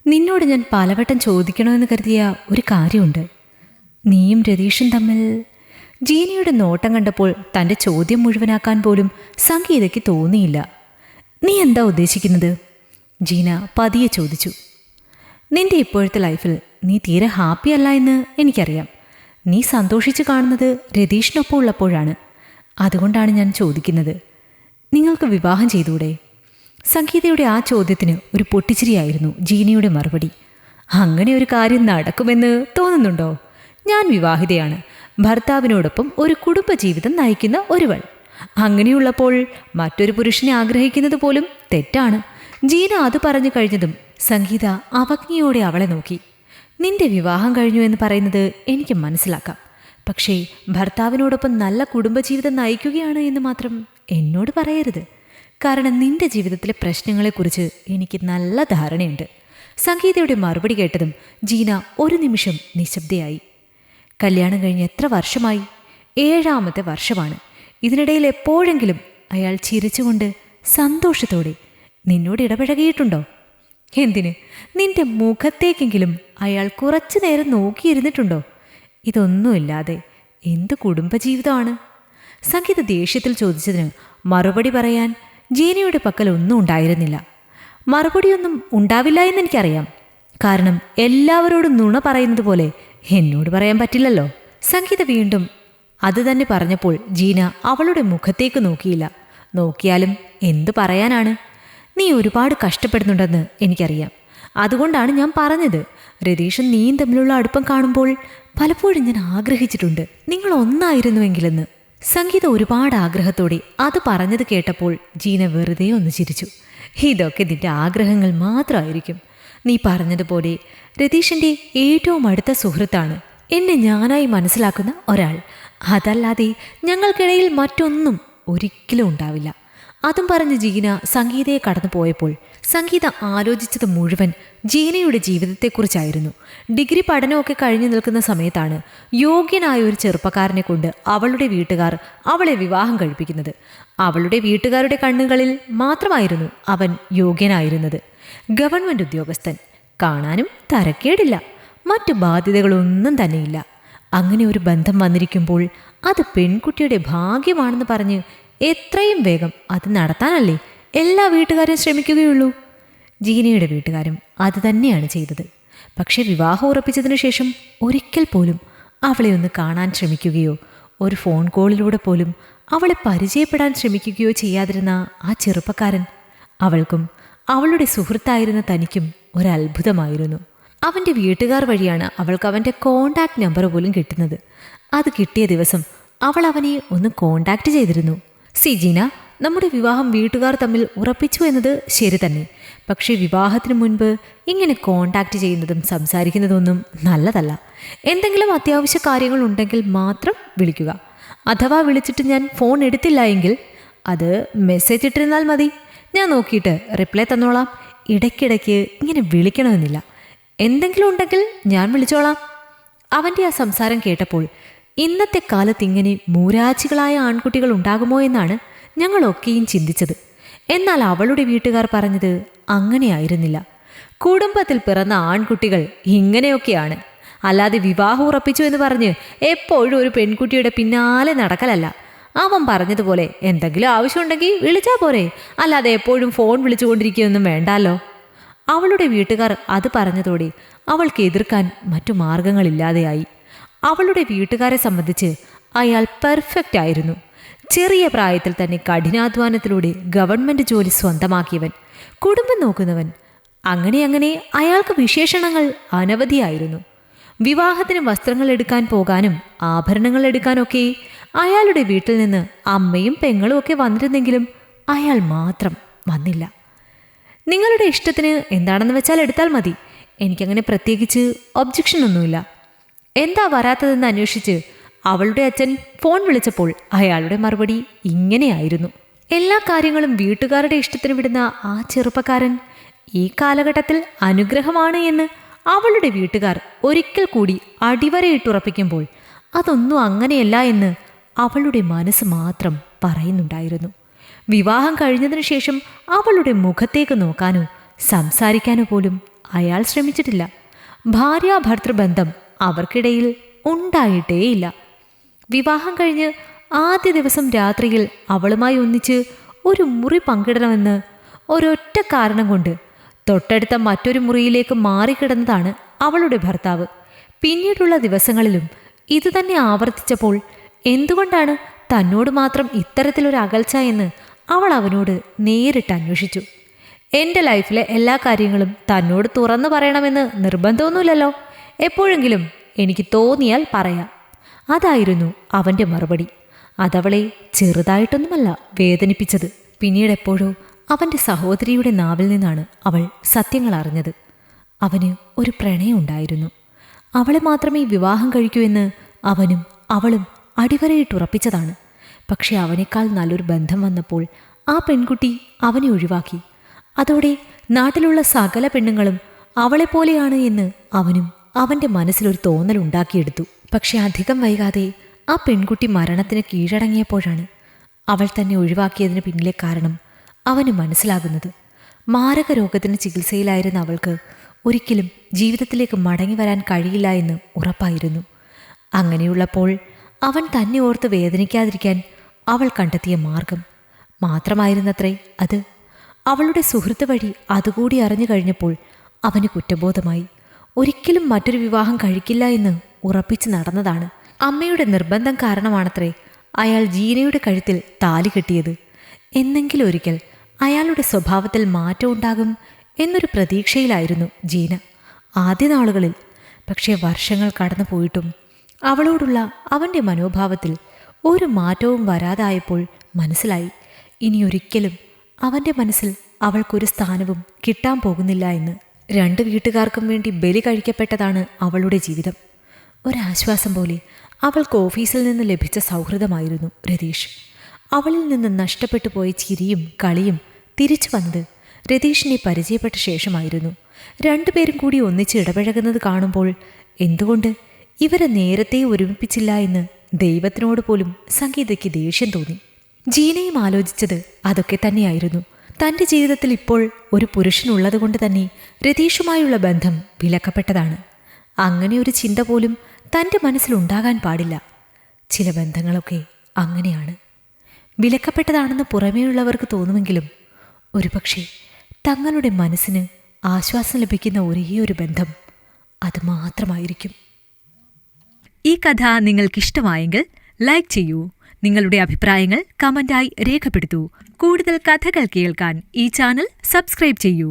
നിന്നോട് ഞാൻ പലവട്ടം ചോദിക്കണമെന്ന് കരുതിയ ഒരു കാര്യമുണ്ട്. നീയും രതീഷും തമ്മിൽ. ജീനയുടെ നോട്ടം കണ്ടപ്പോൾ തൻ്റെ ചോദ്യം മുഴുവനാക്കാൻ പോലും സംഗീതയ്ക്ക് തോന്നിയില്ല. നീ എന്താ ഉദ്ദേശിക്കുന്നത്? ജീന പതിയെ ചോദിച്ചു. നിന്റെ ഇപ്പോഴത്തെ ലൈഫിൽ നീ തീരെ ഹാപ്പി അല്ല എന്ന് എനിക്കറിയാം. നീ സന്തോഷിച്ച് കാണുന്നത് രതീഷിനൊപ്പം ഉള്ളപ്പോഴാണ്. അതുകൊണ്ടാണ് ഞാൻ ചോദിക്കുന്നത്, നിങ്ങൾക്ക് വിവാഹം ചെയ്തൂടെ? സംഗീതയുടെ ആ ചോദ്യത്തിന് ഒരു പൊട്ടിച്ചിരിയായിരുന്നു ജീനയുടെ മറുപടി. അങ്ങനെ ഒരു കാര്യം നടക്കുമെന്ന് തോന്നുന്നുണ്ടോ? ഞാൻ വിവാഹിതയാണ്, ഭർത്താവിനോടൊപ്പം ഒരു കുടുംബജീവിതം നയിക്കുന്ന ഒരുവൾ. അങ്ങനെയുള്ളപ്പോൾ മറ്റൊരു പുരുഷനെ ആഗ്രഹിക്കുന്നത് പോലും തെറ്റാണ്. ജീന അത് പറഞ്ഞു കഴിഞ്ഞതും സംഗീത അവജ്ഞയോടെ അവളെ നോക്കി. നിന്റെ വിവാഹം കഴിഞ്ഞു എന്ന് പറയുന്നത് എനിക്ക് മനസ്സിലാക്കാം. പക്ഷേ ഭർത്താവിനോടൊപ്പം നല്ല കുടുംബജീവിതം നയിക്കുകയാണ് എന്ന് മാത്രം എന്നോട് പറയരുത്. കാരണം നിന്റെ ജീവിതത്തിലെ പ്രശ്നങ്ങളെക്കുറിച്ച് എനിക്ക് നല്ല ധാരണയുണ്ട്. സംഗീതയുടെ മറുപടി കേട്ടതും ജീന ഒരു നിമിഷം നിശബ്ദയായി. കല്യാണം കഴിഞ്ഞ് എത്ര വർഷമായി? 7ാമത്തെ വർഷമാണ്. ഇതിനിടയിൽ എപ്പോഴെങ്കിലും അയാൾ ചിരിച്ചുകൊണ്ട് സന്തോഷത്തോടെ നിന്നോട് ഇടപഴകിയിട്ടുണ്ടോ? എന്തിന്? നിന്റെ മുഖത്തേക്കെങ്കിലും അയാൾ കുറച്ചു നേരം നോക്കിയിരുന്നിട്ടുണ്ടോ? ഇതൊന്നുമില്ലാതെ എന്ത് കുടുംബജീവിതമാണ്? സംഗീത ദേഷ്യത്തിൽ ചോദിച്ചതിന് മറുപടി പറയാൻ ജീനയുടെ പക്കൽ ഒന്നും ഉണ്ടായിരുന്നില്ല. മറുപടിയൊന്നും ഉണ്ടാവില്ല എന്നെനിക്കറിയാം. കാരണം എല്ലാവരോടും നുണ പറയുന്നത് പോലെ എന്നോട് പറയാൻ പറ്റില്ലല്ലോ. സംഗീത വീണ്ടും അത് തന്നെ പറഞ്ഞപ്പോൾ ജീന അവളുടെ മുഖത്തേക്ക് നോക്കിയില്ല. നോക്കിയാലും എന്തു പറയാനാണ്? നീ ഒരുപാട് കഷ്ടപ്പെടുന്നുണ്ടെന്ന് എനിക്കറിയാം. അതുകൊണ്ടാണ് ഞാൻ പറഞ്ഞത്. രതീഷും നീയും തമ്മിലുള്ള അടുപ്പം കാണുമ്പോൾ പലപ്പോഴും ഞാൻ ആഗ്രഹിച്ചിട്ടുണ്ട് നിങ്ങൾ ഒന്നായിരുന്നുവെങ്കിലെന്ന്. സംഗീത ഒരുപാട് ആഗ്രഹത്തോടെ അത് പറഞ്ഞത് കേട്ടപ്പോൾ ജീന വെറുതെ ഒന്ന് ചിരിച്ചു. ഇതൊക്കെ നിന്റെ ആഗ്രഹങ്ങൾ മാത്രമായിരിക്കും. നീ പറഞ്ഞതുപോലെ രതീഷിൻ്റെ ഏറ്റവും അടുത്ത സുഹൃത്താണ് എന്നെ ഞാനായി മനസ്സിലാക്കുന്ന ഒരാൾ. അതല്ലാതെ ഞങ്ങൾക്കിടയിൽ മറ്റൊന്നും ഒരിക്കലും ഉണ്ടാവില്ല. അതും പറഞ്ഞ് ജീന സംഗീതയെ കടന്നു പോയപ്പോൾ സംഗീത ആലോചിച്ചത് മുഴുവൻ ജീനയുടെ ജീവിതത്തെക്കുറിച്ചായിരുന്നു. ഡിഗ്രി പഠനമൊക്കെ കഴിഞ്ഞു നിൽക്കുന്ന സമയത്താണ് യോഗ്യനായ ഒരു ചെറുപ്പക്കാരനെ കൊണ്ട് അവളുടെ വീട്ടുകാർ അവളെ വിവാഹം കഴിപ്പിക്കുന്നത്. അവളുടെ വീട്ടുകാരുടെ കണ്ണുകളിൽ മാത്രമായിരുന്നു അവൻ യോഗ്യനായിരുന്നത്. ഗവൺമെൻറ് ഉദ്യോഗസ്ഥൻ, കാണാനും തരക്കേടില്ല, മറ്റു ബാധ്യതകളൊന്നും തന്നെയില്ല. അങ്ങനെ ഒരു ബന്ധം വന്നിരിക്കുമ്പോൾ അത് പെൺകുട്ടിയുടെ ഭാഗ്യമാണെന്ന് പറഞ്ഞ് എത്രയും വേഗം അത് നടത്താനല്ലേ എല്ലാ വീട്ടുകാരും ശ്രമിക്കുകയുള്ളൂ. ജീനയുടെ വീട്ടുകാരും അത് തന്നെയാണ് ചെയ്തത്. പക്ഷെ വിവാഹം ഉറപ്പിച്ചതിനു ശേഷം ഒരിക്കൽ പോലും അവളെ ഒന്ന് കാണാൻ ശ്രമിക്കുകയോ ഒരു ഫോൺ കോളിലൂടെ പോലും അവളെ പരിചയപ്പെടാൻ ശ്രമിക്കുകയോ ചെയ്യാതിരുന്ന ആ ചെറുപ്പക്കാരൻ അവൾക്കും അവളുടെ സുഹൃത്തായിരുന്ന തനിക്കും ഒരത്ഭുതമായിരുന്നു. അവൻ്റെ വീട്ടുകാർ വഴിയാണ് അവൾക്ക് അവൻ്റെ കോണ്ടാക്ട് നമ്പർ പോലും കിട്ടുന്നത്. അത് കിട്ടിയ ദിവസം അവൾ അവനെ ഒന്ന് കോണ്ടാക്ട് ചെയ്തിരുന്നു. ജീന, നമ്മുടെ വിവാഹം വീട്ടുകാർ തമ്മിൽ ഉറപ്പിച്ചു എന്നത് ശരി തന്നെ. പക്ഷേ വിവാഹത്തിന് മുൻപ് ഇങ്ങനെ കോണ്ടാക്ട് ചെയ്യുന്നതും സംസാരിക്കുന്നതൊന്നും നല്ലതല്ല. എന്തെങ്കിലും അത്യാവശ്യ കാര്യങ്ങൾ ഉണ്ടെങ്കിൽ മാത്രം വിളിക്കുക. അഥവാ വിളിച്ചിട്ട് ഞാൻ ഫോൺ എടുത്തില്ല എങ്കിൽ അത് മെസ്സേജ് ഇട്ടിരുന്നാൽ മതി. ഞാൻ നോക്കിയിട്ട് റിപ്ലൈ തന്നോളാം. ഇടയ്ക്കിടയ്ക്ക് ഇങ്ങനെ വിളിക്കണമെന്നില്ല. എന്തെങ്കിലും ഉണ്ടെങ്കിൽ ഞാൻ വിളിച്ചോളാം. അവൻ്റെ ആ സംസാരം കേട്ടപ്പോൾ ഇന്നത്തെ കാലത്ത് ഇങ്ങനെ മൂരാച്ചികളായ ആൺകുട്ടികൾ ഉണ്ടാകുമോ എന്നാണ് ഞങ്ങളൊക്കെയും ചിന്തിച്ചത്. എന്നാൽ അവളുടെ വീട്ടുകാർ പറഞ്ഞത് അങ്ങനെയായിരുന്നില്ല. കുടുംബത്തിൽ പിറന്ന ആൺകുട്ടികൾ ഇങ്ങനെയൊക്കെയാണ്. അല്ലാതെ വിവാഹം ഉറപ്പിച്ചു എന്ന് പറഞ്ഞ് എപ്പോഴും ഒരു പെൺകുട്ടിയുടെ പിന്നാലെ നടക്കലല്ല. അവൻ പറഞ്ഞതുപോലെ എന്തെങ്കിലും ആവശ്യമുണ്ടെങ്കിൽ വിളിച്ചാൽ പോരെ, അല്ലാതെ എപ്പോഴും ഫോൺ വിളിച്ചുകൊണ്ടിരിക്കുകയൊന്നും വേണ്ടല്ലോ. അവളുടെ വീട്ടുകാർ അത് പറഞ്ഞതോടെ അവൾക്ക് എതിർക്കാൻ മറ്റു മാർഗങ്ങളില്ലാതെയായി. അവളുടെ വീട്ടുകാരെ സംബന്ധിച്ച് അയാൾ പെർഫെക്റ്റ് ആയിരുന്നു. ചെറിയ പ്രായത്തിൽ തന്നെ കഠിനാധ്വാനത്തിലൂടെ ഗവൺമെൻറ് ജോലി സ്വന്തമാക്കിയവൻ, കുടുംബം നോക്കുന്നവൻ. അങ്ങനെ അയാൾക്ക് വിശേഷണങ്ങൾ അനവധിയായിരുന്നു. വിവാഹത്തിന് വസ്ത്രങ്ങൾ എടുക്കാൻ പോകാനും ആഭരണങ്ങൾ എടുക്കാനൊക്കെ അയാളുടെ വീട്ടിൽ നിന്ന് അമ്മയും പെങ്ങളും ഒക്കെ വന്നിരുന്നെങ്കിലും അയാൾ മാത്രം വന്നില്ല. നിങ്ങളുടെ ഇഷ്ടത്തിന് എന്താണെന്ന് വെച്ചാൽ എടുത്താൽ മതി, എനിക്കങ്ങനെ പ്രത്യേകിച്ച് ഒബ്ജക്ഷൻ ഒന്നുമില്ല. എന്താ വരാത്തതെന്ന് അന്വേഷിച്ച് അവളുടെ അച്ഛൻ ഫോൺ വിളിച്ചപ്പോൾ അയാളുടെ മറുപടി ഇങ്ങനെയായിരുന്നു. എല്ലാ കാര്യങ്ങളും വീട്ടുകാരുടെ ഇഷ്ടത്തിന് വിടുന്ന ആ ചെറുപ്പക്കാരൻ ഈ കാലഘട്ടത്തിൽ അനുഗ്രഹമാണ് എന്ന് അവളുടെ വീട്ടുകാർ ഒരിക്കൽ കൂടി അടിവരയിട്ടുറപ്പിക്കുമ്പോൾ അതൊന്നും അങ്ങനെയല്ല എന്ന് അവളുടെ മനസ്സ് മാത്രം പറയുന്നുണ്ടായിരുന്നു. വിവാഹം കഴിഞ്ഞതിനു ശേഷം അവളുടെ മുഖത്തേക്ക് നോക്കാനോ സംസാരിക്കാനോ പോലും അയാൾ ശ്രമിച്ചിട്ടില്ല. ഭാര്യാഭർത്തൃബന്ധം അവർക്കിടയിൽ ഉണ്ടായിട്ടേയില്ല. വിവാഹം കഴിഞ്ഞ് ആദ്യ ദിവസം രാത്രിയിൽ അവളുമായി ഒന്നിച്ച് ഒരു മുറി പങ്കിടണമെന്ന് ഒരൊറ്റ കാരണം കൊണ്ട് തൊട്ടടുത്ത മറ്റൊരു മുറിയിലേക്ക് മാറിക്കിടന്നതാണ് അവളുടെ ഭർത്താവ്. പിന്നീടുള്ള ദിവസങ്ങളിലും ഇതുതന്നെ ആവർത്തിച്ചപ്പോൾ എന്തുകൊണ്ടാണ് തന്നോട് മാത്രം ഇത്തരത്തിലൊരു അകൽച്ച എന്ന് അവൾ അവനോട് നേരിട്ട് അന്വേഷിച്ചു. എൻ്റെ ലൈഫിലെ എല്ലാ കാര്യങ്ങളും തന്നോട് തുറന്നു പറയണമെന്ന് നിർബന്ധമൊന്നുമില്ലല്ലോ, എപ്പോഴെങ്കിലും എനിക്ക് തോന്നിയാൽ പറയാം. അതായിരുന്നു അവൻ്റെ മറുപടി. അതവളെ ചെറുതായിട്ടൊന്നുമല്ല വേദനിപ്പിച്ചത്. പിന്നീട് എപ്പോഴോ അവൻ്റെ സഹോദരിയുടെ നാവിൽ നിന്നാണ് അവൾ സത്യങ്ങൾ അറിഞ്ഞത്. അവന് ഒരു പ്രണയം ഉണ്ടായിരുന്നു. അവളെ മാത്രമേ വിവാഹം കഴിക്കൂ എന്ന് അവനും അവളും അടിവരയിട്ടുറപ്പിച്ചതാണ്. പക്ഷെ അവനേക്കാൾ നല്ലൊരു ബന്ധം വന്നപ്പോൾ ആ പെൺകുട്ടി അവനെ ഒഴിവാക്കി. അതോടെ നാട്ടിലുള്ള സകല പെണ്ണുങ്ങളും അവളെപ്പോലെയാണ് എന്ന് അവനും അവൻ്റെ മനസ്സിലൊരു തോന്നലുണ്ടാക്കിയെടുത്തു. പക്ഷെ അധികം വൈകാതെ ആ പെൺകുട്ടി മരണത്തിന് കീഴടങ്ങിയപ്പോഴാണ് അവൾ തന്നെ ഒഴിവാക്കിയതിന് പിന്നിലെ കാരണം അവന് മനസ്സിലാകുന്നത്. മാരക രോഗത്തിന് ചികിത്സയിലായിരുന്ന അവൾക്ക് ഒരിക്കലും ജീവിതത്തിലേക്ക് മടങ്ങി വരാൻ കഴിയില്ല എന്ന് ഉറപ്പായിരുന്നു. അങ്ങനെയുള്ളപ്പോൾ അവൻ തന്നെ ഓർത്ത് വേദനിക്കാതിരിക്കാൻ അവൾ കണ്ടെത്തിയ മാർഗം മാത്രമായിരുന്നത്രേ അത്. അവളുടെ സുഹൃത്ത് വഴി അതുകൂടി അറിഞ്ഞു കഴിഞ്ഞപ്പോൾ അവന് കുറ്റബോധമായി. ഒരിക്കലും മറ്റൊരു വിവാഹം കഴിക്കില്ല എന്ന് ഉറപ്പിച്ച് നടന്നതാണ്. അമ്മയുടെ നിർബന്ധം കാരണമാണത്രേ അയാൾ ജീനയുടെ കഴുത്തിൽ താലി കെട്ടിയത്. എന്നെങ്കിലും ഒരിക്കൽ അയാളുടെ സ്വഭാവത്തിൽ മാറ്റം ഉണ്ടാകും എന്നൊരു പ്രതീക്ഷയിലായിരുന്നു ജീന ആദ്യ നാളുകളിൽ. പക്ഷേ വർഷങ്ങൾ കടന്നു പോയിട്ടും അവളോടുള്ള അവൻ്റെ മനോഭാവത്തിൽ ഒരു മാറ്റവും വരാതായപ്പോൾ മനസ്സിലായി, ഇനിയൊരിക്കലും അവൻ്റെ മനസ്സിൽ അവൾക്കൊരു സ്ഥാനവും കിട്ടാൻ പോകുന്നില്ല എന്ന്. രണ്ട് വീട്ടുകാർക്കും വേണ്ടി ബലി കഴിക്കപ്പെട്ടതാണ് അവളുടെ ജീവിതം. ഒരാശ്വാസം പോലെ അവൾക്ക് ഓഫീസിൽ നിന്ന് ലഭിച്ച സൗഹൃദമായിരുന്നു രതീഷ്. അവളിൽ നിന്ന് നഷ്ടപ്പെട്ടു പോയ ചിരിയും കളിയും തിരിച്ചു വന്നത് രതീഷിനെ പരിചയപ്പെട്ട ശേഷമായിരുന്നു. രണ്ടുപേരും കൂടി ഒന്നിച്ച് ഇടപഴകുന്നത് കാണുമ്പോൾ എന്തുകൊണ്ട് ഇവരെ നേരത്തെ ഒരുമിപ്പിച്ചില്ല എന്ന് ദൈവത്തിനോട് പോലും സംഗീതയ്ക്ക് ദേഷ്യം തോന്നി. ജീനയും ആലോചിച്ചത് അതൊക്കെ തന്നെയായിരുന്നു. തൻ്റെ ജീവിതത്തിൽ ഇപ്പോൾ ഒരു പുരുഷനുള്ളതുകൊണ്ട് തന്നെ രതീഷുമായുള്ള ബന്ധം വിലക്കപ്പെട്ടതാണ്. അങ്ങനെ ഒരു ചിന്ത പോലും തൻ്റെ മനസ്സിലുണ്ടാകാൻ പാടില്ല. ചില ബന്ധങ്ങളൊക്കെ അങ്ങനെയാണ്, വിലക്കപ്പെട്ടതാണെന്ന് പുറമേയുള്ളവർക്ക് തോന്നുമെങ്കിലും ഒരുപക്ഷെ തങ്ങളുടെ മനസ്സിന് ആശ്വാസം ലഭിക്കുന്ന ഒരേയൊരു ബന്ധം അത് മാത്രമായിരിക്കും. ഈ കഥ നിങ്ങൾക്കിഷ്ടമായെങ്കിൽ ലൈക്ക് ചെയ്യൂ. നിങ്ങളുടെ അഭിപ്രായങ്ങൾ കമന്റായി രേഖപ്പെടുത്തൂ. കൂടുതൽ കഥകൾ കേൾക്കാൻ ഈ ചാനൽ സബ്സ്ക്രൈബ് ചെയ്യൂ.